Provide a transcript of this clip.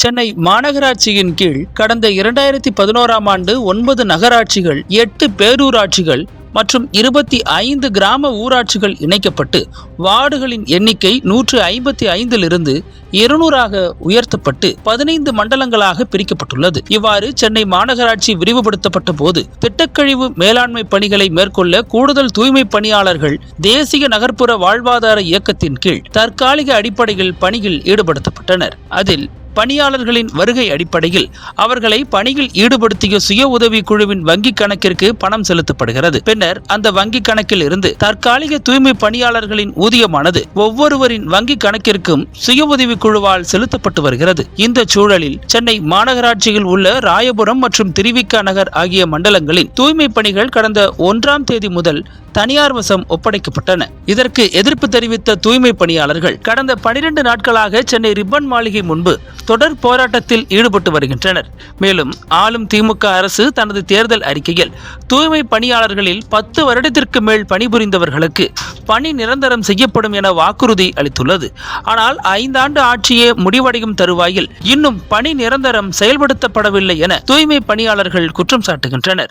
சென்னை மாநகராட்சியின் கீழ் கடந்த 2011ஆம் ஆண்டு 9 நகராட்சிகள், 8 பேரூராட்சிகள் மற்றும் 25 கிராம ஊராட்சிகள் இணைக்கப்பட்டு வார்டுகளின் எண்ணிக்கை 155 200ஆக உயர்த்தப்பட்டு 15 மண்டலங்களாக பிரிக்கப்பட்டுள்ளது. இவ்வாறு சென்னை மாநகராட்சி விரிவுபடுத்தப்பட்ட போது திட்டக்கழிவு மேலாண்மை பணிகளை மேற்கொள்ள கூடுதல் தூய்மை பணியாளர்கள் தேசிய நகர்ப்புற வாழ்வாதார இயக்கத்தின் கீழ் தற்காலிக அடிப்படையில் பணியில் ஈடுபடுத்தப்பட்டனர். அதில் பணியாளர்களின் வருகை அடிப்படையில் அவர்களை பணியில் ஈடுபடுத்திய சுய உதவி குழுவின் வங்கிக் கணக்கிற்கு பணம் செலுத்தப்படுகிறது. பின்னர் அந்த வங்கிக் கணக்கில் இருந்து தற்காலிக தூய்மை பணியாளர்களின் ஊதியமானது ஒவ்வொருவரின் வங்கிக் கணக்கிற்கும் சுய உதவி குழுவால் செலுத்தப்பட்டு வருகிறது. இந்த சூழலில் சென்னை மாநகராட்சியில் உள்ள ராயபுரம் மற்றும் திருவிக நகர் ஆகிய மண்டலங்களின் தூய்மை பணிகள் கடந்த 1ஆம் தேதி முதல் தனியார் வசம் ஒப்படைக்கப்பட்டன. இதற்கு எதிர்ப்பு தெரிவித்த தூய்மை பணியாளர்கள் கடந்த 12 நாட்களாக சென்னை ரிப்பன் மாளிகை முன்பு தொடர் போராட்டத்தில் ஈடுபட்டு வருகின்றனர். மேலும் ஆளும் திமுக அரசு தனது தேர்தல் அறிக்கையில் தூய்மை பணியாளர்களில் 10 வருடத்திற்கு மேல் பணிபுரிந்தவர்களுக்கு பணி நிரந்தரம் செய்யப்படும் என வாக்குறுதி அளித்துள்ளது. ஆனால் 5 ஆண்டு ஆட்சியே முடிவடையும் தருவாயில் இன்னும் பணி நிரந்தரம் செயல்படுத்தப்படவில்லை என தூய்மை பணியாளர்கள் குற்றம் சாட்டுகின்றனர்.